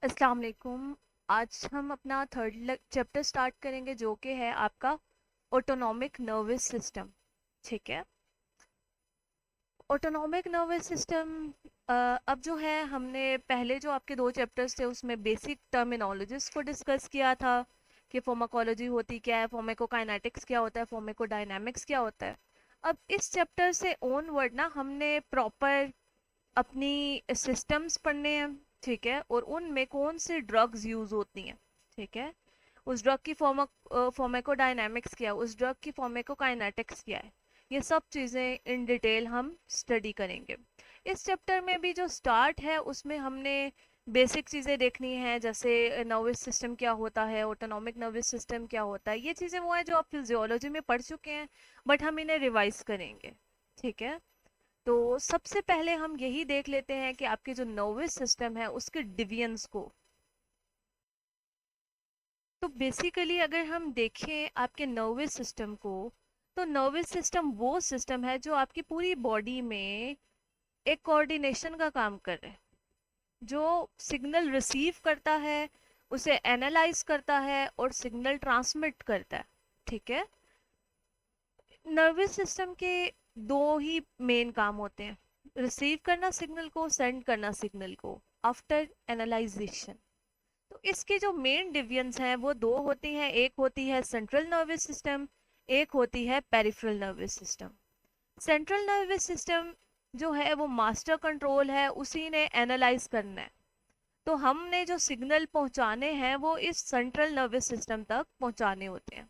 अस्सलाम वालेकुम। आज हम अपना थर्ड चैप्टर स्टार्ट करेंगे जो कि है आपका ऑटोनॉमिक नर्वस सिस्टम। ठीक है। ऑटोनॉमिक नर्वस सिस्टम अब जो है हमने पहले जो आपके दो चैप्टर्स थे उसमें बेसिक टर्मिनोलॉजीज को डिस्कस किया था कि फार्माकोलॉजी होती क्या है, फार्माकोकाइनेटिक्स क्या होता है, फार्माकोडायनामिक्स क्या होता है। अब इस चैप्टर से ऑनवर्ड ना हमने प्रॉपर अपनी सिस्टम्स पढ़ने हैं। ठीक है। और उनमें कौन सी ड्रग्स यूज होती हैं। ठीक है। उस ड्रग की फार्माकोडायनामिक्स क्या है, उस ड्रग की फार्माकोकाइनेटिक्स क्या है, ये सब चीज़ें इन डिटेल हम स्टडी करेंगे। इस चैप्टर में भी जो स्टार्ट है उसमें हमने बेसिक चीज़ें देखनी है, जैसे नर्वस सिस्टम क्या होता है, ऑटोनॉमिक नर्वस सिस्टम क्या होता है। ये चीज़ें वो है जो आप फिजियोलॉजी में पढ़ चुके हैं, बट हम इन्हें रिवाइज करेंगे। ठीक है। तो सबसे पहले हम यही देख लेते हैं कि आपके जो नर्वस सिस्टम है उसके डिविजन्स को। तो बेसिकली अगर हम देखें आपके नर्वस सिस्टम को, तो नर्वस सिस्टम वो सिस्टम है जो आपकी पूरी बॉडी में एक कोऑर्डिनेशन का काम कर रहा है, जो सिग्नल रिसीव करता है, उसे एनालाइज करता है और सिग्नल ट्रांसमिट करता है। ठीक है। नर्वस सिस्टम के दो ही मेन काम होते हैं, रिसीव करना सिग्नल को, सेंड करना सिग्नल को आफ्टर एनालाइजेशन। तो इसके जो मेन डिविजन्स हैं वो दो होती हैं, एक होती है सेंट्रल नर्वस सिस्टम, एक होती है peripheral nervous system. Central nervous system जो है वो मास्टर कंट्रोल है, उसी ने एनालाइज करना है। तो हमने जो सिग्नल पहुंचाने हैं वो इस सेंट्रल नर्वस सिस्टम तक पहुंचाने होते हैं।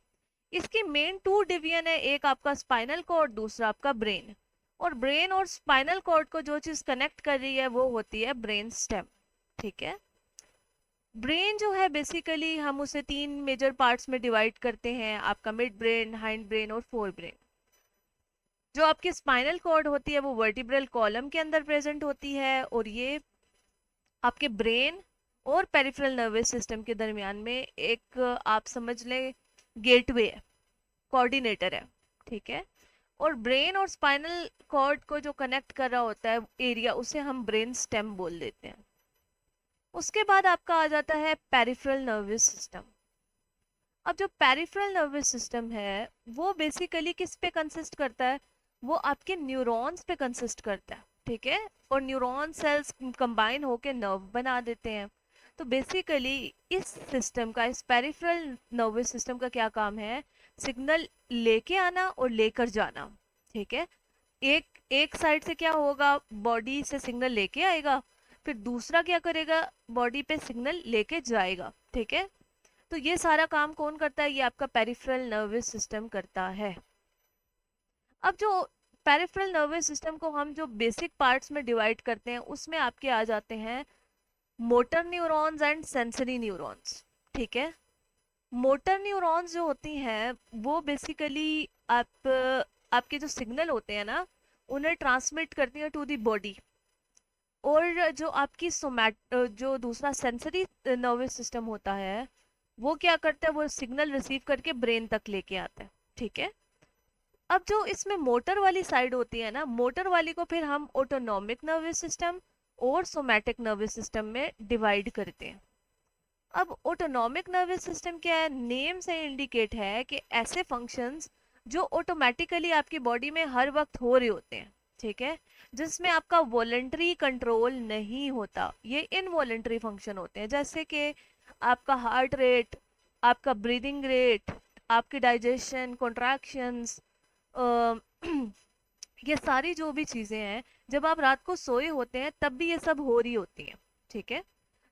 इसकी मेन टू डिवीजन है, एक आपका स्पाइनल कॉर्ड, दूसरा आपका ब्रेन। और ब्रेन और स्पाइनल कॉर्ड को जो चीज कनेक्ट कर रही है वो होती है ब्रेन स्टेम। ठीक है। ब्रेन जो है बेसिकली हम उसे तीन मेजर पार्ट्स में डिवाइड करते हैं, आपका मिड ब्रेन, हाइंड ब्रेन और फोर ब्रेन। जो आपकी स्पाइनल कॉर्ड होती है वो वर्टिब्रल कॉलम के अंदर प्रेजेंट होती है, और ये आपके ब्रेन और पेरिफेरल नर्वस सिस्टम के दरमियान में एक आप समझ लें गेटवे है, कोऑर्डिनेटर है। ठीक है। और ब्रेन और स्पाइनल कॉर्ड को जो कनेक्ट कर रहा होता है एरिया, उसे हम ब्रेन स्टेम बोल देते हैं। उसके बाद आपका आ जाता है पेरिफेरल नर्वस सिस्टम। अब जो पेरिफेरल नर्वस सिस्टम है वो बेसिकली किस पे कंसिस्ट करता है, वो आपके न्यूरॉन्स पे कंसिस्ट करता है। ठीक है। और न्यूरॉन सेल्स कंबाइन होके नर्व बना देते हैं। तो बेसिकली इस सिस्टम का, इस पेरिफेरल नर्वस सिस्टम का क्या काम है, सिग्नल लेके आना और लेकर जाना। ठीक है। एक एक साइड से क्या होगा, बॉडी से सिग्नल लेके आएगा, फिर दूसरा क्या करेगा, बॉडी पे सिग्नल लेके जाएगा। ठीक है। तो ये सारा काम कौन करता है, ये आपका पेरिफेरल नर्वस सिस्टम करता है। अब जो पेरिफेरल नर्वस सिस्टम को हम जो बेसिक पार्ट्स में डिवाइड करते हैं उसमें आपके आ जाते हैं motor neurons and sensory neurons. ठीक है। मोटर न्यूरॉन्स जो होती हैं वो बेसिकली आप आपके जो सिग्नल होते हैं ना उन्हें ट्रांसमिट करती हैं टू द बॉडी। और जो आपकी जो दूसरा सेंसरी नर्वस सिस्टम होता है वो क्या करता है, वो सिग्नल रिसीव करके ब्रेन तक लेके आता है। ठीक है। अब जो इसमें मोटर वाली साइड होती है ना, मोटर वाली को फिर हम ऑटोनॉमिक नर्वस सिस्टम और सोमैटिक नर्वस सिस्टम में डिवाइड करते हैं। अब ऑटोनॉमिक नर्वस सिस्टम क्या है, नेम से इंडिकेट है कि ऐसे फंक्शंस जो ऑटोमेटिकली आपकी बॉडी में हर वक्त हो रहे होते हैं। ठीक है। जिसमें आपका वॉलेंटरी कंट्रोल नहीं होता, ये इनवॉलेंटरी फंक्शन होते हैं, जैसे कि आपका हार्ट रेट, आपका ब्रीदिंग रेट, आपकी डाइजेशन, कॉन्ट्रैक्शंस, ये सारी जो भी चीज़ें हैं, जब आप रात को सोए होते हैं तब भी ये सब हो रही होती हैं। ठीक है।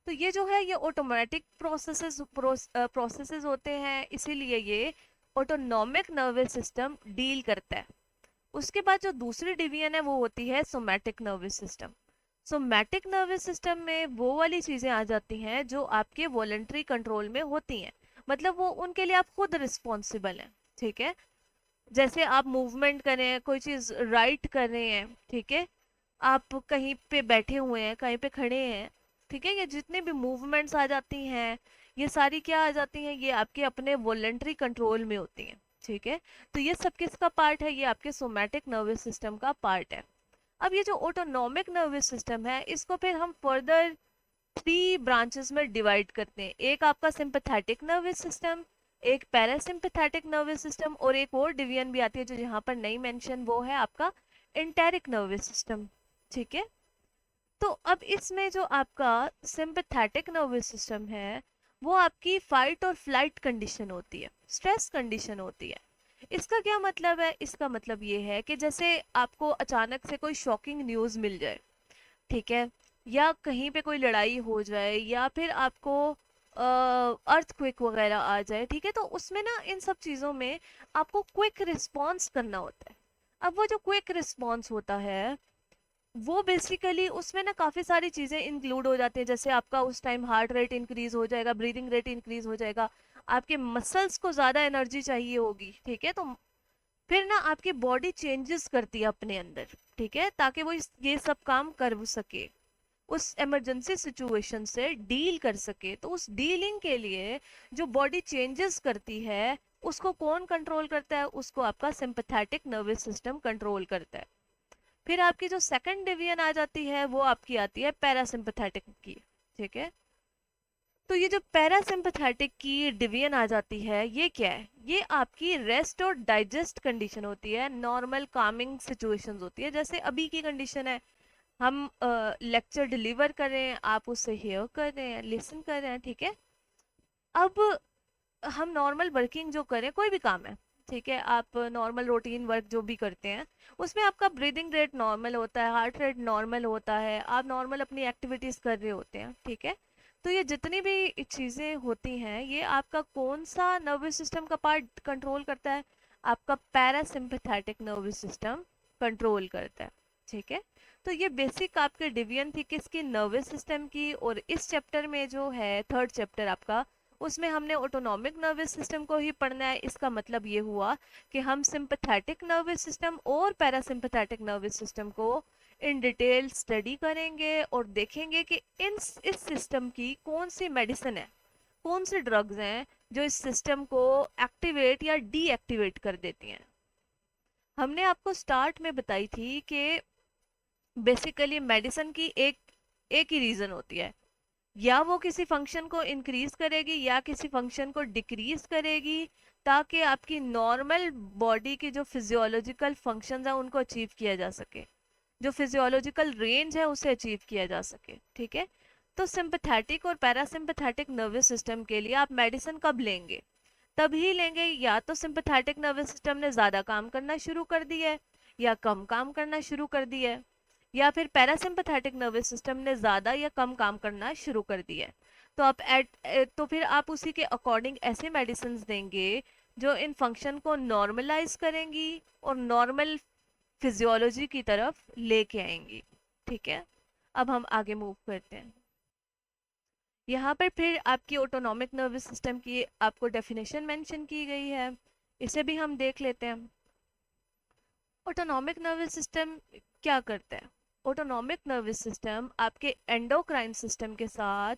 तो ये जो है ये ऑटोमेटिक प्रोसेसेस होते हैं, इसीलिए ये ऑटोनॉमिक नर्वस सिस्टम डील करता है। उसके बाद जो दूसरी डिवीजन है वो होती है somatic nervous system. Somatic nervous system में वो वाली चीज़ें आ जाती हैं जो आपके वॉलेंटरी कंट्रोल में होती हैं, मतलब वो उनके लिए आप खुद रिस्पॉन्सिबल हैं। ठीक है। जैसे आप मूवमेंट कर रहे हैं, कोई चीज़ राइट कर रहे हैं। ठीक है। आप कहीं पे बैठे हुए हैं, कहीं पे खड़े हैं। ठीक है। ये जितनी भी मूवमेंट्स आ जाती हैं ये सारी क्या आ जाती हैं, ये आपके अपने वॉलेंटरी कंट्रोल में होती हैं। ठीक है। तो ये सब किसका पार्ट है, ये आपके सोमैटिक नर्वस सिस्टम का पार्ट है। अब ये जो ऑटोनॉमिक नर्वस सिस्टम है इसको फिर हम फर्दर थ्री ब्रांचेस में डिवाइड करते हैं। एक आपका सिंपैथेटिक नर्वस सिस्टम, एक पैरासिम्पैथेटिक नर्वस सिस्टम, और एक और डिवीजन भी आती है जो यहाँ पर नहीं मेंशन, वो है आपका एंटेरिक नर्वस सिस्टम। ठीक है, तो अब इसमें जो आपका सिंपैथेटिक नर्वस सिस्टम है वो आपकी फाइट और फ्लाइट कंडीशन होती है, स्ट्रेस कंडीशन होती है। इसका क्या मतलब है? इसका मतलब ये है कि जैसे आपको अचानक से कोई शॉकिंग न्यूज़ मिल जाए, ठीक है, या कहीं पे कोई लड़ाई हो जाए, या फिर आपको अर्थक्वेक वगैरह आ जाए, ठीक है, तो उसमें ना इन सब चीज़ों में आपको क्विक रिस्पॉन्स करना होता है। अब वो जो क्विक रिस्पॉन्स होता है वो बेसिकली उसमें ना काफ़ी सारी चीज़ें इंक्लूड हो जाती हैं। जैसे आपका उस टाइम हार्ट रेट इंक्रीज हो जाएगा, ब्रीदिंग रेट इंक्रीज हो जाएगा, आपके मसल्स को ज़्यादा एनर्जी चाहिए होगी, ठीक है, तो फिर ना आपकी बॉडी चेंजेस करती है अपने अंदर, ठीक है, ताकि वो ये सब काम कर सके, उस इमरजेंसी सिचुएशन से डील कर सके। तो उस डीलिंग के लिए जो बॉडी चेंजेस करती है उसको कौन कंट्रोल करता है? उसको आपका सिंपैथेटिक नर्वस सिस्टम कंट्रोल करता है। फिर आपकी जो सेकंड डिवीजन आ जाती है वो आपकी आती है पैरासिम्पैथेटिक की, ठीक है। तो ये जो पैरासिम्पैथेटिक की डिवीजन आ जाती है ये क्या है? ये आपकी रेस्ट और डाइजेस्ट कंडीशन होती है, नॉर्मल कामिंग सिचुएशंस होती है। जैसे अभी की कंडीशन है, हम लेक्चर डिलीवर कर रहे हैं, आप उससे हेयर कर रहे हैं, लिसन कर रहे हैं, ठीक है। अब हम नॉर्मल वर्किंग जो करें, कोई भी काम है, ठीक है, आप नॉर्मल रूटीन वर्क जो भी करते हैं उसमें आपका ब्रीदिंग रेट नॉर्मल होता है, हार्ट रेट नॉर्मल होता है, आप नॉर्मल अपनी एक्टिविटीज़ कर रहे होते हैं, ठीक है। तो ये जितनी भी चीज़ें होती हैं ये आपका कौन सा नर्वस सिस्टम का पार्ट कंट्रोल करता है? आपका पैरासिम्पैथेटिक नर्वस सिस्टम कंट्रोल करता है, ठीक है। तो ये बेसिक आपके डिवीजन थी किसकी? नर्वस सिस्टम की। और इस चैप्टर में जो है थर्ड चैप्टर आपका, उसमें हमने ऑटोनॉमिक नर्वस सिस्टम को ही पढ़ना है। इसका मतलब ये हुआ कि हम सिंपैथेटिक नर्वस सिस्टम और पैरासिम्पैथेटिक नर्वस सिस्टम को इन डिटेल स्टडी करेंगे और देखेंगे कि इस सिस्टम की कौन सी मेडिसिन है, कौन सी ड्रग्स हैं जो इस सिस्टम को एक्टिवेट या डीएक्टिवेट कर देती हैं। हमने आपको स्टार्ट में बताई थी कि बेसिकली मेडिसिन की एक ही रीज़न होती है, या वो किसी फंक्शन को इंक्रीज करेगी या किसी फंक्शन को डिक्रीज करेगी, ताकि आपकी नॉर्मल बॉडी की जो फिजियोलॉजिकल फंक्शंस हैं उनको अचीव किया जा सके, जो फिजियोलॉजिकल रेंज है उसे अचीव किया जा सके, ठीक है। तो सिंपैथेटिक और पैरासिम्पैथेटिक नर्वस सिस्टम के लिए आप मेडिसिन कब लेंगे? तभी लेंगे या तो सिंपैथेटिक नर्वस सिस्टम ने ज़्यादा काम करना शुरू कर दिया है या कम काम करना शुरू कर दिया है, या फिर पैरासिम्पैथेटिक नर्वस सिस्टम ने ज़्यादा या कम काम करना शुरू कर दिया है। तो तो फिर आप उसी के अकॉर्डिंग ऐसे मेडिसिन देंगे जो इन फंक्शन को नॉर्मलाइज करेंगी और नॉर्मल फिजियोलॉजी की तरफ लेके आएंगी, ठीक है। अब हम आगे मूव करते हैं। यहाँ पर फिर आपकी ऑटोनॉमिक नर्वस सिस्टम की आपको डेफिनेशन मेंशन की गई है, इसे भी हम देख लेते हैं। ऑटोनॉमिक नर्वस सिस्टम क्या करता है? ऑटोनॉमिक नर्वस सिस्टम आपके एंडोक्राइन सिस्टम के साथ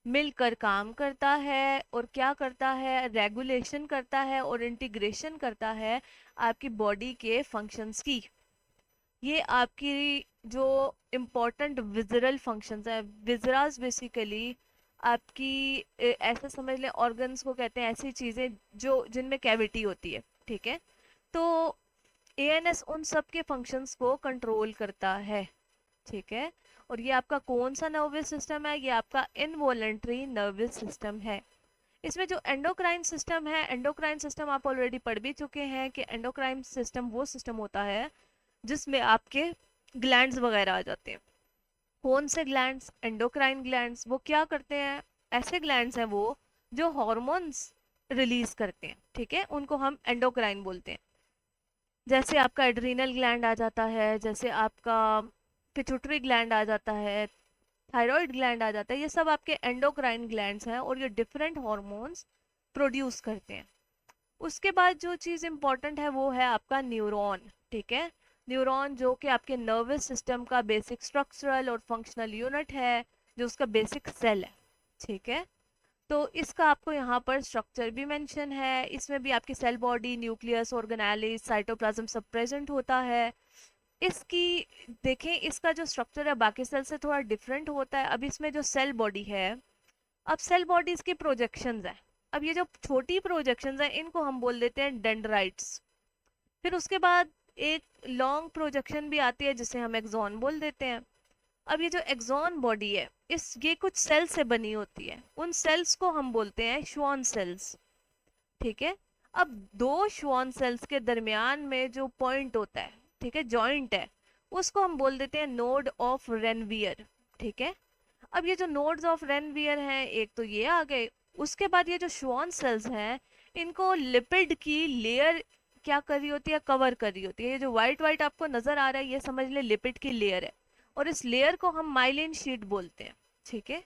मिलकर काम करता है, और क्या करता है? रेगुलेशन करता है और इंटीग्रेशन करता है आपकी बॉडी के फंक्शंस की। ये आपकी जो इम्पोर्टेंट विजरल फंक्शंस है, विजरास बेसिकली आपकी ऐसा समझ लें ऑर्गन्स को कहते हैं, ऐसी चीज़ें जो जिनमें कैविटी होती है, ठीक है। तो एएनएस उन सब के फंक्शंस को कंट्रोल करता है, ठीक है। और ये आपका कौन सा नर्वस सिस्टम है? ये आपका इनवॉलेंट्री नर्वस सिस्टम है। इसमें जो एंडोक्राइन सिस्टम है, एंडोक्राइन सिस्टम आप ऑलरेडी पढ़ भी चुके हैं कि एंडोक्राइन सिस्टम वो सिस्टम होता है जिसमें आपके ग्लैंड्स वगैरह आ जाते हैं। कौन से ग्लैंड्स? Endocrine glands. वो क्या करते हैं? ऐसे ग्लैंड्स हैं वो जो हॉर्मोन्स रिलीज करते हैं, ठीक है, उनको हम एंडोक्राइन बोलते हैं। जैसे आपका एड्रीनल ग्लैंड आ जाता है, जैसे आपका पिट्यूटरी ग्लैंड आ जाता है, थायराइड ग्लैंड आ जाता है, ये सब आपके एंडोक्राइन ग्लैंड्स हैं और ये डिफरेंट हॉर्मोन्स प्रोड्यूस करते हैं। उसके बाद जो चीज़ इंपॉर्टेंट है वो है आपका न्यूरॉन, ठीक है। न्यूरॉन जो कि आपके नर्वस सिस्टम का बेसिक स्ट्रक्चरल और फंक्शनल यूनिट है, जो उसका बेसिक सेल है, ठीक है। तो इसका आपको यहाँ पर स्ट्रक्चर भी मेंशन है। इसमें भी आपकी cell body, nucleus, organelles, cytoplasm सब प्रेजेंट होता है। इसकी देखें, इसका जो स्ट्रक्चर है बाकी सेल से थोड़ा डिफरेंट होता है। अब इसमें जो सेल बॉडी है, अब सेल बॉडीज की प्रोजेक्शंस है। अब ये जो छोटी प्रोजेक्शंस है इनको हम बोल देते हैं डेंड्राइट्स। फिर उसके बाद एक लॉन्ग प्रोजेक्शन भी आती है जिसे हम एक्सॉन बोल देते हैं। अब ये जो एक्सॉन बॉडी है, इस ये कुछ सेल से बनी होती है, उन सेल्स को हम बोलते हैं श्वान सेल्स। ठीक है। अब दो श्वान सेल्स के दरमियान में जो पॉइंट होता है, ठीक है, जॉइंट है, उसको हम बोल देते हैं नोड ऑफ रेनवियर। ठीक है। अब ये जो नोड्स ऑफ रेनवियर हैं, एक तो ये आ गए। उसके बाद ये जो श्वान सेल्स हैं, इनको लिपिड की लेयर क्या कर रही होती है, कवर कर रही होती है। ये जो व्हाइट व्हाइट आपको नजर आ रहा है, ये समझ ले लिपिड की लेयर है, और इस लेयर को हम माइलिन शीट बोलते हैं। ठीक है।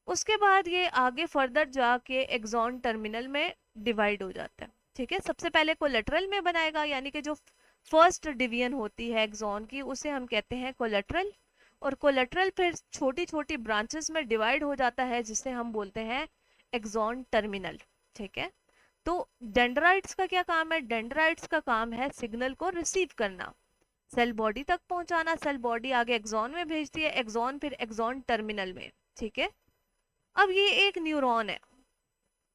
उसके बाद ये आगे फर्दर जाके एक्सॉन टर्मिनल में डिवाइड हो जाता है। ठीक है। सबसे पहले कोलेटरल में बनाएगा, यानी कि जो फर्स्ट डिवीजन होती है एक्सॉन की, उसे हम कहते हैं कोलेटरल। और कोलेटरल फिर छोटी छोटी ब्रांचेस में डिवाइड हो जाता है, जिसे हम बोलते हैं एक्सॉन टर्मिनल। ठीक है। तो डेंड्राइट्स का क्या काम है? डेंड्राइट्स का काम है सिग्नल को रिसीव करना, सेल बॉडी तक पहुंचाना, सेल बॉडी आगे एक्सॉन में भेजती है, एक्सॉन फिर एक्सॉन टर्मिनल में। ठीक है। अब ये एक न्यूरॉन है।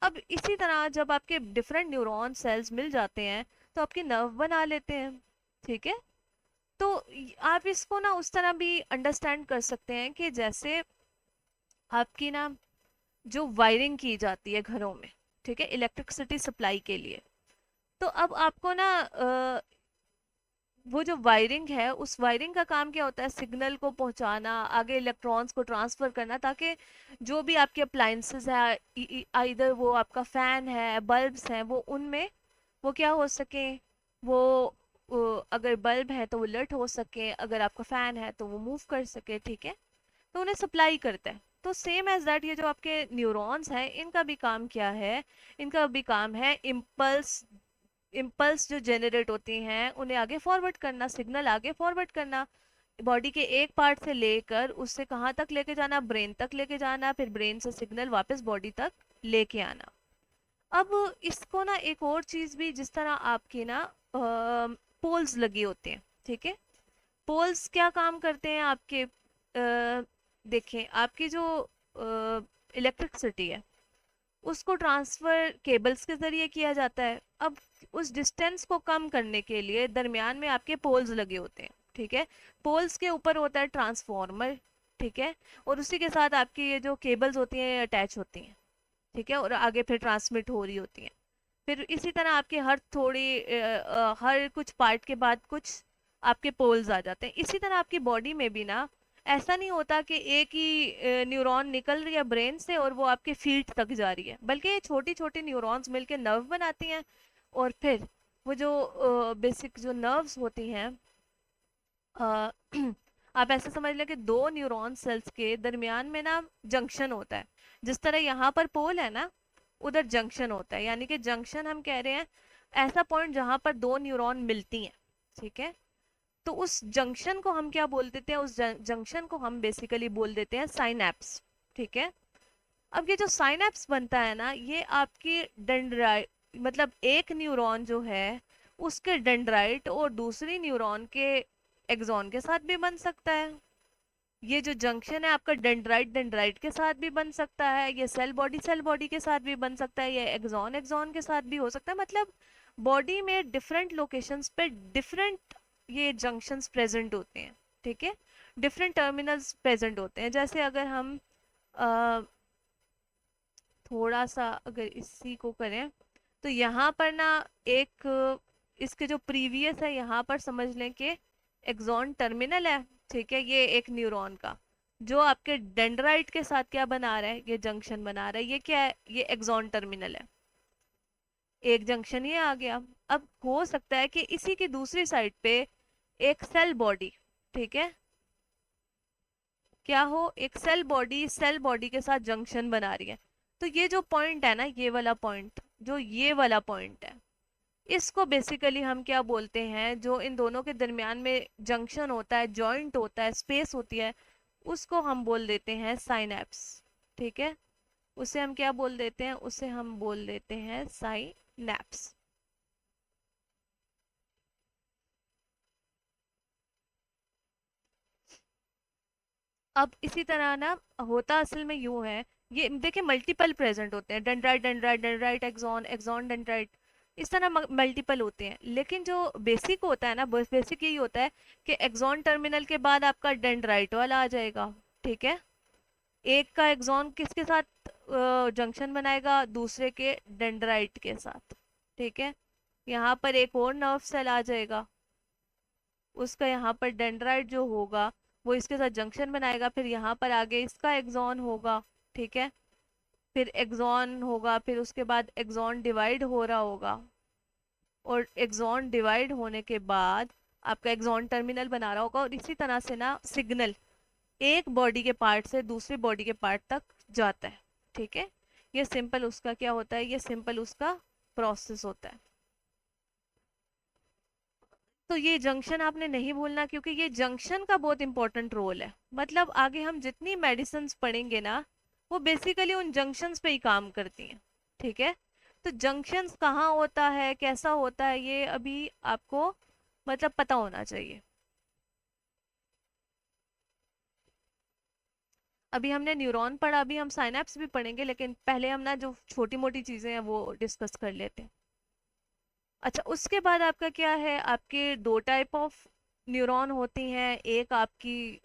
अब इसी तरह जब आपके डिफरेंट न्यूरॉन सेल्स मिल जाते हैं तो आपके नर्व बना लेते हैं। ठीक है। तो आप इसको ना उस तरह भी अंडरस्टैंड कर सकते हैं कि जैसे आपकी ना जो वायरिंग की जाती है घरों में, ठीक है, इलेक्ट्रिसिटी सप्लाई के लिए। तो अब आपको ना वो जो वायरिंग है, उस वायरिंग का काम क्या होता है? सिग्नल को पहुंचाना, आगे इलेक्ट्रॉन्स को ट्रांसफर करना, ताकि जो भी आपके अप्लायंसेस है, इधर वो आपका फैन है, बल्ब्स हैं, वो उनमें वो क्या हो सके, वो अगर बल्ब है तो वो लट हो सके, अगर आपका फैन है तो वो मूव कर सके। ठीक है। तो उन्हें सप्लाई करता है। तो सेम एज दैट ये जो आपके न्यूरॉन्स हैं, इनका भी काम क्या है? इनका भी काम है इम्पल्स, इम्पल्स जो जनरेट होती हैं उन्हें आगे फॉरवर्ड करना, सिग्नल आगे फॉरवर्ड करना, बॉडी के एक पार्ट से लेकर उससे कहाँ तक लेके जाना, ब्रेन तक लेके जाना, फिर ब्रेन से सिग्नल वापस बॉडी तक लेके आना। अब इसको ना एक और चीज भी, जिस तरह आपकी ना पोल्स लगी होते हैं, ठीक है, पोल्स क्या काम करते हैं आपके, देखें आपकी जो इलेक्ट्रिसिटी है उसको ट्रांसफर केबल्स के जरिए किया जाता है। अब उस डिस्टेंस को कम करने के लिए दरमियान में आपके पोल्स लगे होते हैं। ठीक है। पोल्स के ऊपर होता है ट्रांसफॉर्मर। ठीक है। और उसी के साथ आपकी ये जो केबल्स होती हैं अटैच होती हैं। ठीक है। और आगे फिर ट्रांसमिट हो रही होती हैं। फिर इसी तरह आपके हर थोड़ी हर कुछ पार्ट के बाद कुछ आपके पोल्स आ जाते हैं। इसी तरह आपकी बॉडी में भी ना ऐसा नहीं होता कि एक ही न्यूरॉन निकल रही है ब्रेन से और वो आपके फीट तक जा रही है, बल्कि ये छोटी छोटी न्यूरॉन्स मिलके नर्व बनाती हैं। और फिर वो जो बेसिक जो नर्व्स होती हैं, अ, आप ऐसे समझ लें कि दो न्यूरॉन सेल्स के दरमियान में ना जंक्शन होता है। जिस तरह यहाँ पर पोल है ना, उधर जंक्शन होता है, यानी कि जंक्शन हम कह रहे हैं ऐसा पॉइंट जहां पर दो न्यूरॉन मिलती हैं। ठीक है। तो उस जंक्शन को हम क्या बोल देते हैं? उस जंक्शन को हम बेसिकली बोल देते हैं साइनैप्स। ठीक है। अब ये जो साइनैप्स बनता है ना, ये आपकी डेंड्राइट, मतलब एक न्यूरॉन जो है उसके डेंड्राइट और दूसरी न्यूरॉन के एक्सॉन के साथ भी बन सकता है। ये जो जंक्शन है आपका डेंड्राइट डेंड्राइट के साथ भी बन सकता है, ये सेल बॉडी के साथ भी बन सकता है, ये एक्सॉन एक्सॉन के साथ भी हो सकता है। मतलब बॉडी में डिफरेंट लोकेशंस पे डिफरेंट ये जंक्शंस प्रेजेंट होते हैं। ठीक है। डिफरेंट टर्मिनल्स प्रेजेंट होते हैं। जैसे अगर हम अ, थोड़ा सा अगर इसी को करें, तो यहाँ पर ना एक इसके जो प्रीवियस है यहाँ पर समझ लें कि एक्सॉन टर्मिनल है। ठीक है। ये एक न्यूरॉन का जो आपके डेंड्राइट के साथ क्या बना रहा है, ये जंक्शन बना रहा है, ये क्या है, ये एक्सॉन टर्मिनल है। एक जंक्शन ये आ गया। अब हो सकता है कि इसी की दूसरी साइड पे एक सेल बॉडी, ठीक है, क्या हो, एक सेल बॉडी के साथ जंक्शन बना रही है। तो ये जो पॉइंट है ना, ये वाला पॉइंट, जो ये वाला पॉइंट है, इसको बेसिकली हम क्या बोलते हैं? जो इन दोनों के दरमियान में जंक्शन होता है, जॉइंट होता है, स्पेस होती है, उसको हम बोल देते हैं साइनैप्स। ठीक है। उसे हम क्या बोल देते हैं? उसे हम बोल देते हैं साइनैप्स। अब इसी तरह ना होता असल में यूं है, ये देखिए मल्टीपल प्रेजेंट होते हैं, dendrite dendrite dendrite axon axon dendrite, इस तरह मल्टीपल होते हैं। लेकिन जो बेसिक होता है ना, बेसिक यही होता है कि एक्सॉन टर्मिनल के बाद आपका डेंड्राइट वाला आ जाएगा। ठीक है, एक का एक्सॉन किसके साथ जंक्शन बनाएगा, दूसरे के डेंड्राइट के साथ। ठीक है, यहाँ पर एक और नर्व सेल आ जाएगा, उसका यहाँ पर डेंड्राइट जो होगा वो इसके साथ जंक्शन बनाएगा, फिर यहाँ पर आगे इसका एक्सॉन होगा। ठीक है, फिर एक्सॉन होगा, फिर उसके बाद एक्सॉन डिवाइड हो रहा होगा, और एक्सॉन डिवाइड होने के बाद आपका एक्सॉन टर्मिनल बना रहा होगा, और इसी तरह से ना सिग्नल एक बॉडी के पार्ट से दूसरे बॉडी के पार्ट तक जाता है। ठीक है, ये सिंपल उसका क्या होता है, ये सिंपल उसका प्रोसेस होता है। तो ये जंक्शन आपने नहीं भूलना, क्योंकि ये जंक्शन का बहुत इंपॉर्टेंट रोल है। मतलब आगे हम जितनी मेडिसिन पढ़ेंगे ना, वो बेसिकली उन जंक्शंस पे ही काम करती हैं। ठीक है, तो जंक्शंस कहाँ होता है, कैसा होता है, ये अभी आपको मतलब पता होना चाहिए। अभी हमने न्यूरॉन पढ़ा, अभी हम साइनेप्स भी पढ़ेंगे, लेकिन पहले हम ना जो छोटी मोटी चीजें हैं वो डिस्कस कर लेते हैं। अच्छा, उसके बाद आपका क्या है, आपके दो टाइप ऑफ न्यूरॉन होती हैं, एक आपकी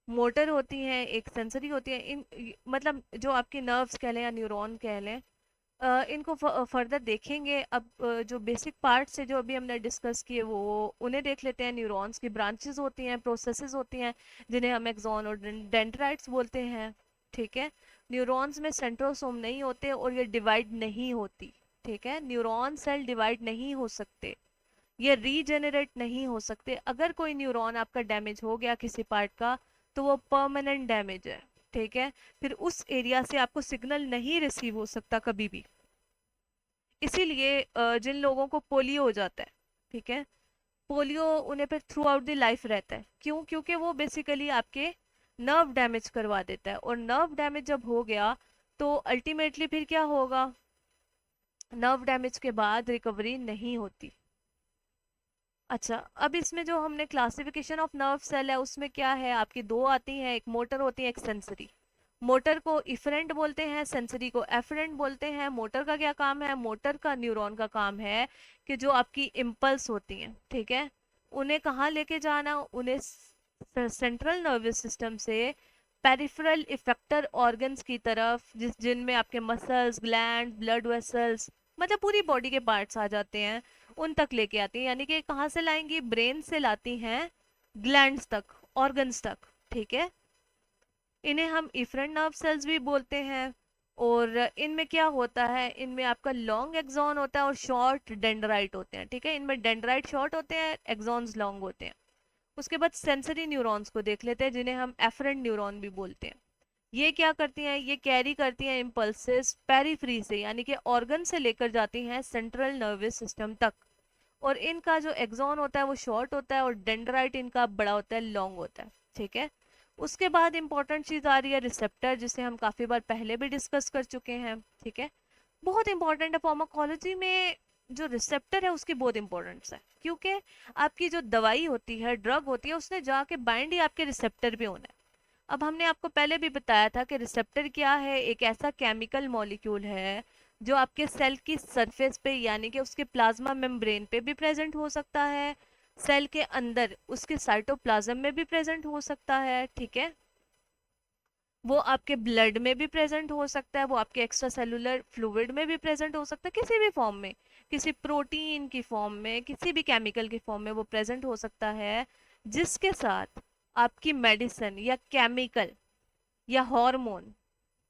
मोटर होती हैं, एक सेंसरी होती है। मतलब जो आपकी नर्व्स कह लें या न्यूरॉन कह लें, इनको फर्दर देखेंगे। अब जो बेसिक पार्ट्स है जो अभी हमने डिस्कस किए वो उन्हें देख लेते हैं। न्यूरॉन्स की ब्रांचेस होती हैं, प्रोसेसेस होती हैं, जिन्हें हम एक्सॉन और डेंड्राइट्स बोलते हैं। ठीक है, न्यूरॉन्स में सेंट्रोसोम नहीं होते और ये डिवाइड नहीं होती। ठीक है, न्यूरॉन सेल डिवाइड नहीं हो सकते, ये रीजेनरेट नहीं हो सकते। अगर कोई न्यूरॉन आपका डैमेज हो गया किसी पार्ट का, तो वो परमानेंट डैमेज है। ठीक है, फिर उस एरिया से आपको सिग्नल नहीं रिसीव हो सकता कभी भी। इसीलिए जिन लोगों को पोलियो हो जाता है, ठीक है, पोलियो उन्हें फिर थ्रू आउट द लाइफ रहता है। क्यों? क्योंकि वो बेसिकली आपके नर्व डैमेज करवा देता है, और नर्व डैमेज जब हो गया तो अल्टीमेटली फिर क्या होगा, नर्व डैमेज के बाद रिकवरी नहीं होती। अच्छा, अब इसमें जो हमने क्लासिफिकेशन ऑफ नर्व सेल है उसमें क्या है, आपकी दो आती हैं, एक मोटर होती है, एक सेंसरी। मोटर को इफरेंट बोलते हैं, सेंसरी को एफरेंट बोलते हैं। मोटर का क्या काम है, मोटर का न्यूरॉन का काम है कि जो आपकी इम्पल्स होती हैं, ठीक है, उन्हें कहाँ लेके जाना, उन्हें सेंट्रल नर्वस सिस्टम से पेरिफेरल इफेक्टर ऑर्गन्स की तरफ, जिनमें आपके मसल्स, ग्लैंड, ब्लड वेसल्स, मतलब पूरी बॉडी के पार्ट्स आ जाते हैं, उन तक लेके आती हैं। यानी कि कहाँ से लाएंगी, ब्रेन से लाती हैं ग्लैंड्स तक, ऑर्गन्स तक। ठीक है, इन्हें हम इफरेंट नर्व सेल्स भी बोलते हैं। और इनमें क्या होता है, इनमें आपका लॉन्ग एक्सॉन होता है और शॉर्ट डेंड्राइट होते हैं। ठीक है, इनमें डेंड्राइट शॉर्ट होते हैं, एक्सॉन्स लॉन्ग होते हैं। उसके बाद सेंसरी न्यूरॉन्स को देख लेते हैं, जिन्हें हम एफरेंट न्यूरॉन भी बोलते हैं। ये क्या करती हैं, ये कैरी करती हैं इम्पल्सेस पेरीफ्री से, यानी कि ऑर्गन से लेकर जाती हैं सेंट्रल नर्वस सिस्टम तक। और इनका जो एक्सॉन होता है वो शॉर्ट होता है, और डेंड्राइट इनका बड़ा होता है, लॉन्ग होता है। ठीक है, उसके बाद इंपॉर्टेंट चीज आ रही है रिसेप्टर, जिसे हम काफी बार पहले भी डिस्कस कर चुके हैं। ठीक है, बहुत इंपॉर्टेंट है फार्माकोलॉजी में, जो रिसेप्टर है उसकी बहुत इंपॉर्टेंस है, क्योंकि आपकी जो दवाई होती है, ड्रग होती है, उसने जाके बाइंड ही आपके रिसेप्टर पे होना है। अब हमने आपको पहले भी बताया था कि रिसेप्टर क्या है, एक ऐसा केमिकल मॉलिक्यूल है जो आपके सेल की सरफेस पे, यानी कि उसके प्लाज्मा मेम्ब्रेन पे भी प्रेजेंट हो सकता है, सेल के अंदर उसके साइटोप्लाज्म में भी प्रेजेंट हो सकता है। ठीक है, वो आपके ब्लड में भी प्रेजेंट हो सकता है, वो आपके एक्स्ट्रा सेलुलर फ्लूइड में भी प्रेजेंट हो सकता है, किसी भी फॉर्म में, किसी प्रोटीन की फॉर्म में, किसी भी केमिकल की फॉर्म में वो प्रेजेंट हो सकता है, जिसके साथ आपकी मेडिसिन या केमिकल या हार्मोन,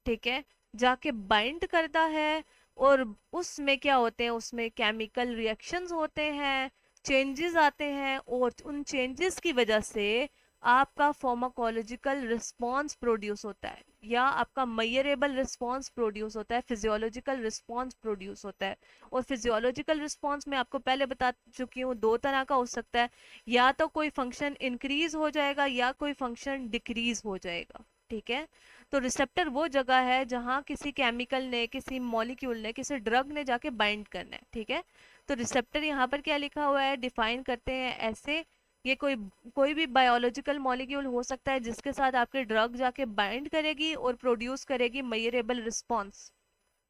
ठीक है, जाके बाइंड करता है। और उसमें क्या होते हैं, उसमें केमिकल रिएक्शंस होते हैं, चेंजेस आते हैं, और उन चेंजेस की वजह से आपका फार्माकोलॉजिकल रिस्पॉन्स प्रोड्यूस होता है, या आपका मेजरेबल रिस्पॉन्स प्रोड्यूस होता है, फिजियोलॉजिकल रिस्पॉन्स प्रोड्यूस होता है। और फिजियोलॉजिकल रिस्पॉन्स मैं आपको पहले बता चुकी हूँ, दो तरह का हो सकता है, या तो कोई फंक्शन इंक्रीज हो जाएगा या कोई फंक्शन डिक्रीज हो जाएगा। ठीक है, तो रिसेप्टर वो जगह है जहाँ किसी केमिकल ने, किसी मॉलिक्यूल ने, किसी ड्रग ने जाके बाइंड करना है। ठीक है, तो रिसेप्टर यहाँ पर क्या लिखा हुआ है, डिफाइन करते हैं ऐसे ये कोई भी बायोलॉजिकल मॉलिक्यूल हो सकता है जिसके साथ आपके ड्रग जाके बाइंड करेगी और प्रोड्यूस करेगी मेजरेबल रिस्पॉन्स।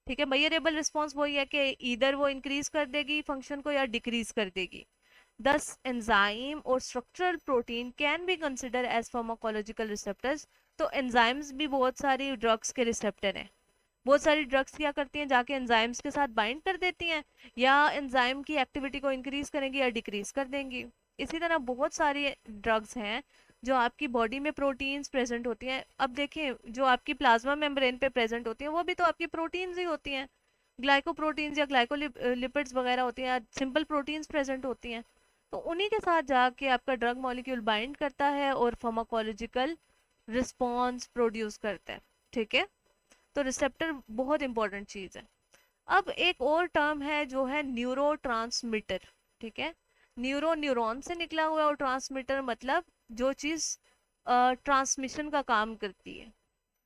ठीक है, मेजरेबल रिस्पॉन्स वही है कि इधर वो इंक्रीज कर देगी फंक्शन को या डिक्रीज कर देगी। Thus, enzyme और structural protein can be considered as pharmacological receptors। तो enzymes भी बहुत सारी ड्रग्स के रिसेप्टर हैं। बहुत सारी ड्रग्स क्या करती हैं, जाके एंजाइम्स के साथ बाइंड कर देती हैं, या एंजाइम की एक्टिविटी को इंक्रीज करेंगी या डिक्रीज कर देंगी। इसी तरह बहुत सारी ड्रग्स हैं जो आपकी बॉडी में प्रोटीन्स प्रेजेंट होती हैं। अब देखें, जो आपकी प्लाज्मा मेम्ब्रेन पे प्रेजेंट होती हैं वो भी तो आपकी प्रोटीन्स ही होती हैं। ग्लाइकोप्रोटीन्स या ग्लाइकोलिपिड्स वगैरह होती हैं, सिंपल प्रोटीन्स प्रेजेंट होती हैं। तो उन्हीं के साथ जाके आपका ड्रग मॉलिक्यूल बाइंड करता है और फार्माकोलॉजिकल रिस्पॉन्स प्रोड्यूस करता है। ठीक है, तो रिसेप्टर बहुत इंपॉर्टेंट चीज है। अब एक और टर्म है जो है न्यूरो ट्रांसमीटर। ठीक है, न्यूरो न्यूरॉन से निकला हुआ और ट्रांसमीटर मतलब जो चीज ट्रांसमिशन का काम करती है,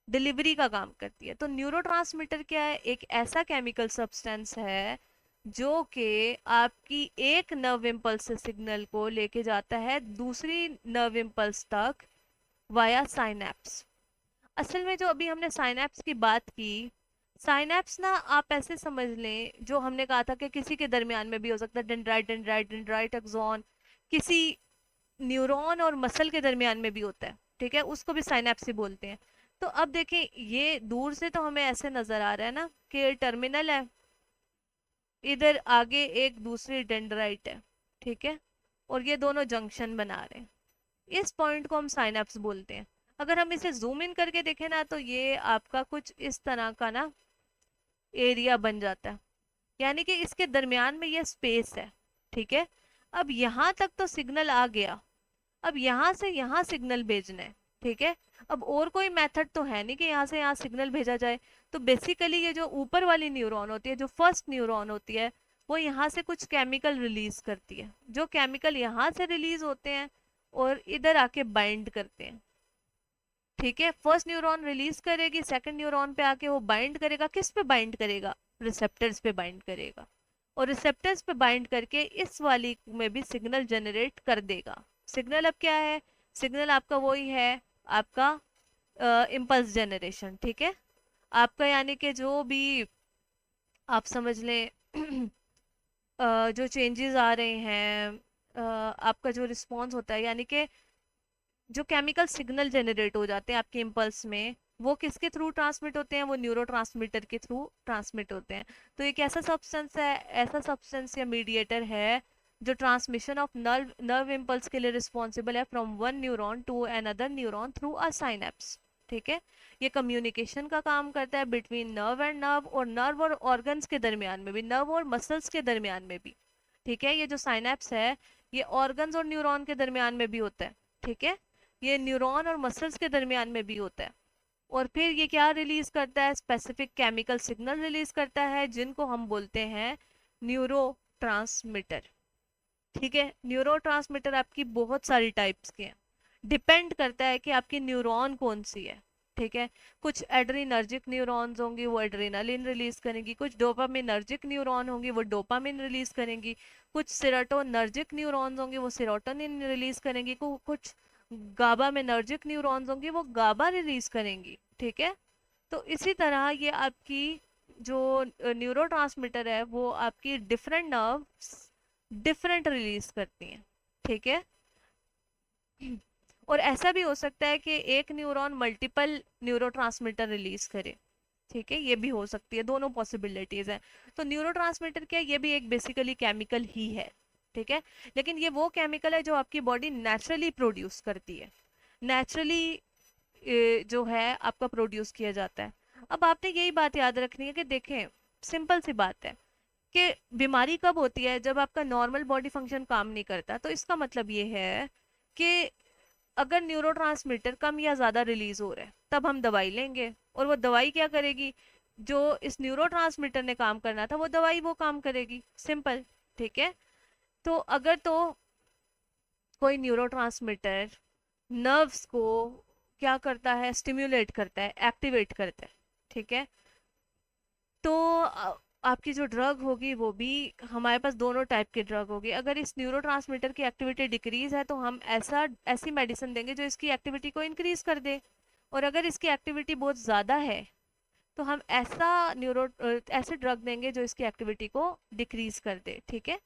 डिलीवरी का काम करती है। तो न्यूरो ट्रांसमीटर क्या है, एक ऐसा केमिकल सब्सटेंस है जो कि आपकी एक नर्व इम्पल्स से सिग्नल को लेके जाता है दूसरी नर्व इम्पल्स तक वाया साइनैप्स। असल में जो अभी हमने साइनैप्स की बात की, साइनैप्स ना आप ऐसे समझ लें, जो हमने कहा था कि किसी के दरमियान में भी हो सकता है, डेंड्राइट डेंड्राइट डेंड्राइट एक्सॉन, किसी न्यूरॉन और मसल के दरमियान में भी होता है। ठीक है, उसको भी साइनैप्स ही बोलते हैं। तो अब देखें, ये दूर से तो हमें ऐसे नजर आ रहा है ना कि टर्मिनल है, इधर आगे एक दूसरी डेंड्राइट है। ठीक है, और ये दोनों जंक्शन बना रहे हैं, इस पॉइंट को हम साइनैप्स बोलते हैं। अगर हम इसे जूम इन करके देखें ना, तो ये आपका कुछ इस तरह का ना एरिया बन जाता है, यानी कि इसके दरमियान में ये स्पेस है। ठीक है, अब यहाँ तक तो सिग्नल आ गया, अब यहाँ से यहाँ सिग्नल भेजना है। ठीक है, अब और कोई मेथड तो है नहीं कि यहाँ से यहाँ सिग्नल भेजा जाए। तो बेसिकली ये जो ऊपर वाली न्यूरॉन होती है, जो फर्स्ट न्यूरॉन होती है, वो यहाँ से कुछ केमिकल रिलीज करती है। जो केमिकल यहाँ से रिलीज होते हैं और इधर आके बाइंड करते हैं। ठीक है, फर्स्ट न्यूरॉन रिलीज करेगी, सेकंड न्यूरॉन पे आके वो बाइंड करेगा। किस पे बाइंड करेगा, रिसेप्टर्स पे बाइंड करेगा, और रिसेप्टर्स पे बाइंड करके इस वाली में भी सिग्नल जनरेट कर देगा। सिग्नल अब क्या है, सिग्नल आपका वही है, आपका इम्पल्स जनरेशन। ठीक है, आपका यानी कि जो भी आप समझ लें जो चेंजेस आ रहे हैं, आपका जो रिस्पॉन्स होता है, यानी कि जो केमिकल सिग्नल जनरेट हो जाते हैं आपके इम्पल्स में, वो किसके थ्रू ट्रांसमिट होते हैं, वो न्यूरो ट्रांसमीटर के थ्रू ट्रांसमिट होते हैं। तो एक ऐसा सब्सटेंस है, ऐसा सब्सटेंस या मीडिएटर है जो transmission of nerve nerve impulse के लिए रिस्पॉन्सिबल है from one neuron to another neuron through a synapse. ठीक है, ये कम्युनिकेशन का काम करता है बिटवीन नर्व एंड नर्व, और नर्व और ऑर्गन्स के दरमियान में भी, नर्व और मसल्स के दरमियान में भी। ठीक है, ये जो साइनेप्स है ये ऑर्गन्स और न्यूरॉन के दरमियान में भी होता है। ठीक है, ये न्यूरॉन और मसल्स के दरमियान में भी होता है। और फिर ये क्या रिलीज करता है, स्पेसिफिक केमिकल सिग्नल रिलीज करता है जिनको हम बोलते हैं न्यूरो ट्रांसमीटर। ठीक है, न्यूरो ट्रांसमीटर आपकी बहुत सारी टाइप्स के हैं, डिपेंड करता है कि आपकी न्यूरॉन कौन सी है। ठीक है, कुछ एड्रीनर्जिक न्यूरॉन्स होंगी, वो एड्रेनालिन रिलीज करेंगी। कुछ डोपामिनर्जिक न्यूरॉन होंगी, वो डोपामिन रिलीज करेंगी। कुछ सेरोटोनर्जिक न्यूरॉन्स होंगी, वो सेरोटोनिन रिलीज करेंगी। कुछ गाबामिनर्जिक न्यूरॉन्स होंगी, वो गाबा रिलीज करेंगी। ठीक है, तो इसी तरह ये आपकी जो न्यूरोट्रांसमीटर है वो आपकी डिफरेंट नर्व्स डिफरेंट रिलीज करती हैं। ठीक है, और ऐसा भी हो सकता है कि एक न्यूरॉन मल्टीपल न्यूरोट्रांसमीटर रिलीज करे। ठीक है, ये भी हो सकती है, दोनों पॉसिबिलिटीज हैं। तो न्यूरोट्रांसमीटर क्या है, ये भी एक बेसिकली केमिकल ही है। ठीक है, लेकिन ये वो केमिकल है जो आपकी बॉडी नेचुरली प्रोड्यूस करती है, नेचुरली जो है आपका प्रोड्यूस किया जाता है। अब आपने यही बात याद रखनी है कि देखें, सिंपल सी बात है कि बीमारी कब होती है, जब आपका नॉर्मल बॉडी फंक्शन काम नहीं करता। तो इसका मतलब ये है कि अगर न्यूरोट्रांसमीटर कम या ज्यादा रिलीज हो रहा है, तब हम दवाई लेंगे, और वो दवाई क्या करेगी, जो इस न्यूरोट्रांसमीटर ने काम करना था वो दवाई वो काम करेगी, सिंपल। ठीक है, तो अगर तो कोई न्यूरोट्रांसमीटर नर्व्स को क्या करता है, स्टिम्युलेट करता है, एक्टिवेट करता है। ठीक है, तो आपकी जो ड्रग होगी वो भी, हमारे पास दोनों टाइप की ड्रग होगी। अगर इस न्यूरोट्रांसमीटर की एक्टिविटी डिक्रीज है तो हम ऐसी मेडिसिन देंगे जो इसकी एक्टिविटी को इंक्रीज कर दे। और अगर इसकी एक्टिविटी बहुत ज़्यादा है तो हम ऐसे ड्रग देंगे जो इसकी एक्टिविटी को डिक्रीज कर दे। ठीक है।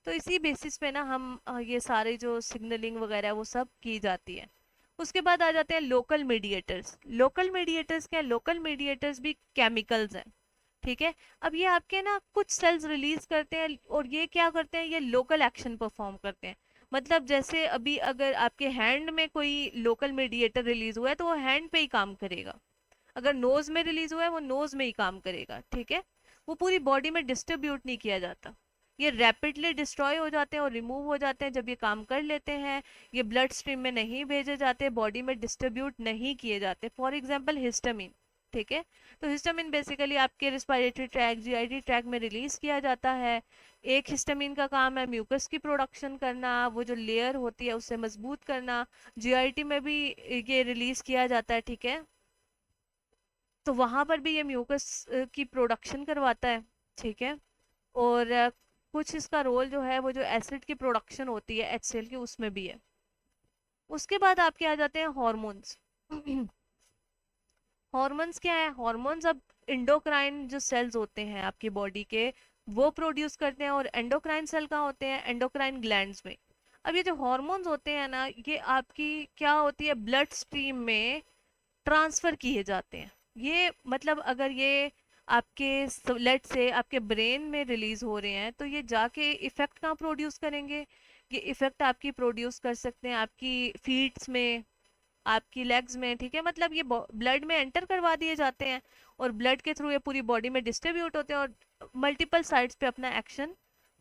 तो इसी बेसिस पे ना हम ये सारे जो सिग्नलिंग वगैरह वो सब की जाती है। उसके बाद आ जाते हैं लोकल मीडिएटर्स। लोकल मीडिएटर्स क्या है? लोकल मीडिएटर्स भी केमिकल्स हैं। ठीक है। अब ये आपके ना कुछ सेल्स रिलीज करते हैं और ये क्या करते हैं, ये लोकल एक्शन परफॉर्म करते हैं। मतलब जैसे अभी अगर आपके हैंड में कोई लोकल मीडिएटर रिलीज हुआ है तो वो हैंड पे ही काम करेगा। अगर नोज में रिलीज हुआ है वो नोज में ही काम करेगा। ठीक है। वो पूरी बॉडी में डिस्ट्रीब्यूट नहीं किया जाता। ये रैपिडली डिस्ट्रॉय हो जाते हैं और रिमूव हो जाते हैं जब ये काम कर लेते हैं। ये ब्लड स्ट्रीम में नहीं भेजे जाते, बॉडी में डिस्ट्रीब्यूट नहीं किए जाते। For example histamine. ठीक है। तो हिस्टामिन बेसिकली आपके रिस्पायरेटरी ट्रैक, जीआईटी ट्रैक में रिलीज किया जाता है। एक हिस्टामिन का काम है म्यूकस की प्रोडक्शन करना, वो जो लेयर होती है उससे मजबूत करना। जीआईटी में भी ये रिलीज किया जाता है। ठीक है। तो वहां पर भी ये म्यूकस की प्रोडक्शन करवाता है। ठीक है। और कुछ इसका रोल जो है वो जो एसिड की प्रोडक्शन होती है HCl की उसमें भी है। उसके बाद आपके आ जाते हैं हॉर्मोन्स। हॉर्मोन्स क्या है? हॉर्मोन्स अब इंडोक्राइन जो सेल्स होते हैं आपकी बॉडी के वो प्रोड्यूस करते हैं। और एंडोक्राइन सेल कहाँ होते हैं? एंडोक्राइन ग्लैंड्स में। अब ये जो हॉर्मोन्स होते हैं ना, ये आपकी क्या होती है, ब्लड स्ट्रीम में ट्रांसफर किए जाते हैं। ये मतलब अगर ये आपके लेट से आपके ब्रेन में रिलीज हो रहे हैं तो ये जाके इफेक्ट कहाँ प्रोड्यूस करेंगे? ये इफेक्ट आपकी प्रोड्यूस कर सकते हैं आपकी फीट्स में, आपकी लेग्स में। ठीक है। मतलब ये ब्लड में एंटर करवा दिए जाते हैं और ब्लड के थ्रू ये पूरी बॉडी में डिस्ट्रीब्यूट होते हैं और मल्टीपल साइट्स पे अपना एक्शन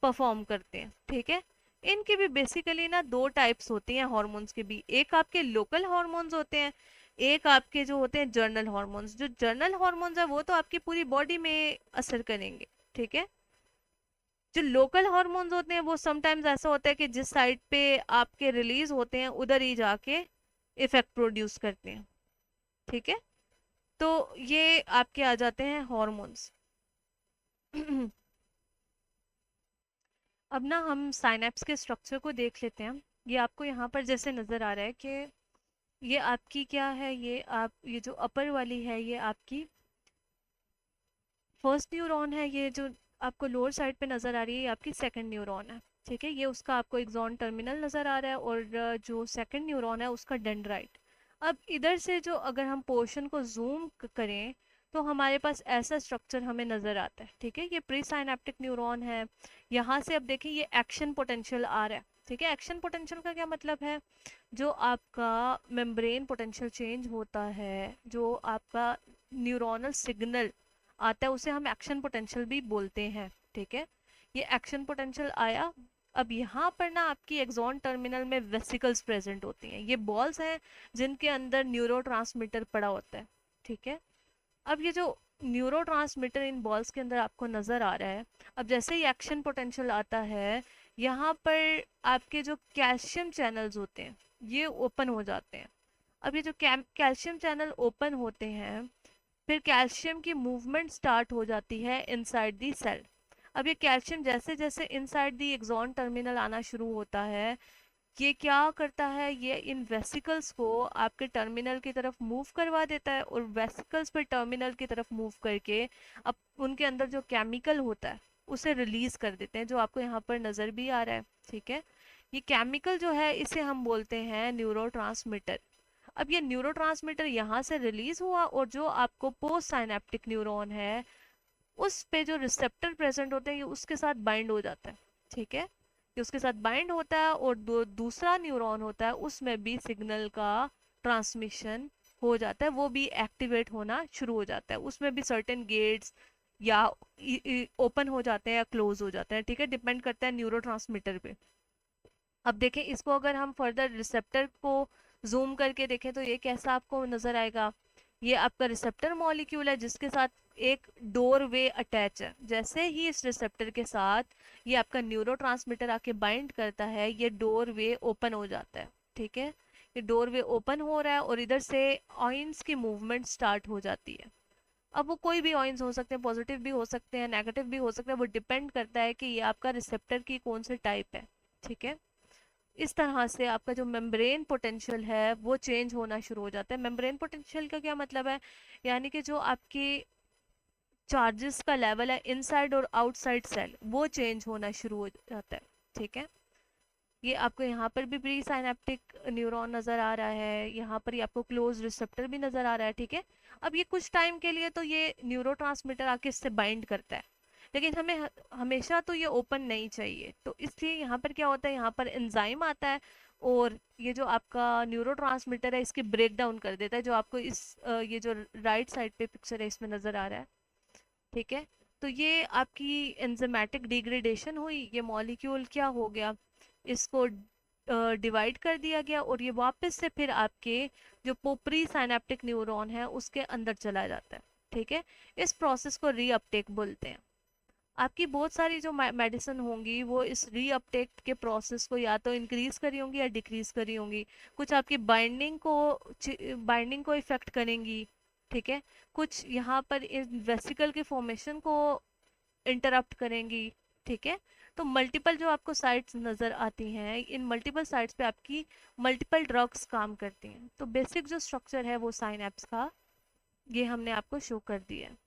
परफॉर्म करते हैं। ठीक है। इनकी भी बेसिकली ना दो टाइप्स होती हैं हॉर्मोन्स के भी। एक आपके लोकल हॉर्मोन्स होते हैं, एक आपके जो होते हैं जर्नल हॉर्मोन्स। जो जर्नल हॉर्मोन्स है वो तो आपकी पूरी बॉडी में असर करेंगे। ठीक है। जो लोकल हॉर्मोन्स होते हैं वो समटाइम्स ऐसा होता है कि जिस साइड पे आपके रिलीज होते हैं उधर ही जाके इफेक्ट प्रोड्यूस करते हैं। ठीक है। तो ये आपके आ जाते हैं हॉर्मोन्स। अब ना हम साइनेप्स के स्ट्रक्चर को देख लेते हैं। ये आपको यहाँ पर जैसे नजर आ रहा है कि ये आपकी क्या है, ये जो अपर वाली है ये आपकी फर्स्ट न्यूरॉन है। ये जो आपको लोअर साइड पे नजर आ रही है ये आपकी सेकंड न्यूरॉन है। ठीक है। ये उसका आपको एक्सॉन टर्मिनल नजर आ रहा है और जो सेकंड न्यूरॉन है उसका डेंड्राइट। अब इधर से जो अगर हम पोर्शन को जूम करें तो हमारे पास ऐसा स्ट्रक्चर हमें नजर आता है। ठीक है। ये प्री साइनेप्टिक न्यूरॉन है। यहाँ से अब देखिए ये एक्शन पोटेंशियल आ रहा है। ठीक है। एक्शन पोटेंशियल का क्या मतलब है? जो आपका मेम्ब्रेन पोटेंशियल चेंज होता है, जो आपका न्यूरोनल सिग्नल आता है उसे हम एक्शन पोटेंशियल भी बोलते हैं। ठीक है। ये एक्शन पोटेंशियल आया। अब यहाँ पर ना आपकी एक्सॉन टर्मिनल में वेसिकल्स प्रेजेंट होती हैं। ये बॉल्स हैं जिनके अंदर न्यूरोट्रांसमीटर पड़ा होता है। ठीक है। अब ये जो न्यूरोट्रांसमीटर इन बॉल्स के अंदर आपको नजर आ रहा है, अब जैसे ही एक्शन पोटेंशियल आता है यहाँ पर आपके जो कैल्शियम चैनल्स होते हैं ये ओपन हो जाते हैं। अब ये जो कैल्शियम चैनल ओपन होते हैं फिर कैल्शियम की मूवमेंट स्टार्ट हो जाती है इनसाइड दी सेल। अब ये कैल्शियम जैसे जैसे इनसाइड दी एक्सॉन टर्मिनल आना शुरू होता है, ये क्या करता है, ये इन वेसिकल्स को आपके टर्मिनल की तरफ मूव करवा देता है और वेसिकल्स पे टर्मिनल की तरफ मूव करके अब उनके अंदर जो केमिकल होता है उसे रिलीज कर देते हैं, जो आपको यहाँ पर नज़र भी आ रहा है। ठीक है। ये केमिकल जो है इसे हम बोलते हैं न्यूरोट्रांसमीटर। अब ये न्यूरोट्रांसमीटर यहाँ से रिलीज हुआ और जो आपको पोस्ट साइनेप्टिक न्यूरॉन है उस पे जो रिसेप्टर प्रेजेंट होते हैं ये उसके साथ बाइंड हो जाता है। ठीक है। ये उसके साथ बाइंड होता है और दूसरा न्यूरॉन होता है उसमें भी सिग्नल का ट्रांसमिशन हो जाता है, वो भी एक्टिवेट होना शुरू हो जाता है। उसमें भी सर्टेन गेट्स या ओपन हो जाते हैं या क्लोज हो जाते हैं। ठीक है। डिपेंड करता है न्यूरोट्रांसमीटर पे। अब देखें इसको, अगर हम फर्दर रिसेप्टर को जूम करके देखें तो ये कैसा आपको नजर आएगा? ये आपका रिसेप्टर मॉलिक्यूल है जिसके साथ एक डोर वे अटैच है। जैसे ही इस रिसेप्टर के साथ ये आपका न्यूरोट्रांसमीटर आके बाइंड करता है ये डोर वे ओपन हो जाता है। ठीक है। ये डोर वे ओपन हो रहा है और इधर से आयंस की मूवमेंट स्टार्ट हो जाती है। अब वो कोई भी ऑइंस हो सकते हैं, पॉजिटिव भी हो सकते हैं, नेगेटिव भी हो सकते हैं, वो डिपेंड करता है कि ये आपका रिसेप्टर की कौन से टाइप है। ठीक है। इस तरह से आपका जो मेम्ब्रेन पोटेंशियल है वो चेंज होना शुरू हो जाता है। मेम्ब्रेन पोटेंशियल का क्या मतलब है? यानी कि जो आपकी चार्जेस का लेवल है इनसाइड और आउटसाइड सेल, वो चेंज होना शुरू हो जाता है। ठीक है। ये आपको यहाँ पर भी प्री साइनेप्टिक न्यूरॉन नज़र आ रहा है, यहाँ पर ही आपको क्लोज रिसेप्टर भी नज़र आ रहा है। ठीक है। अब ये कुछ टाइम के लिए तो ये न्यूरोट्रांसमीटर आके इससे बाइंड करता है, लेकिन हमें हमेशा तो ये ओपन नहीं चाहिए। तो इसलिए यहाँ पर क्या होता है, यहाँ पर एंजाइम आता है और ये जो आपका न्यूरोट्रांसमीटर है इसकी ब्रेक डाउन कर देता है, जो आपको ये जो राइट साइड पे पिक्चर है इसमें नज़र आ रहा है। ठीक है। तो ये आपकी एंजाइमेटिक डिग्रेडेशन हुई, ये मॉलिक्यूल क्या हो गया, इसको डिवाइड कर दिया गया और ये वापस से फिर आपके जो पोपरी साइनेप्टिक न्यूरॉन है उसके अंदर चला जाता है। ठीक है। इस प्रोसेस को रीअपटेक बोलते हैं। आपकी बहुत सारी जो मेडिसिन होंगी वो इस रीअपटेक के प्रोसेस को या तो इंक्रीज करी होंगी या डिक्रीज करी होंगी। कुछ आपकी बाइंडिंग को इफेक्ट करेंगी। ठीक है। कुछ यहाँ पर इस वेसिकल के फॉर्मेशन को इंटरप्ट करेंगी। ठीक है। तो मल्टीपल जो आपको साइट्स नज़र आती हैं, इन मल्टीपल साइट्स पे आपकी मल्टीपल ड्रग्स काम करती हैं। तो बेसिक जो स्ट्रक्चर है वो साइनेप्स का, ये हमने आपको शो कर दिया है।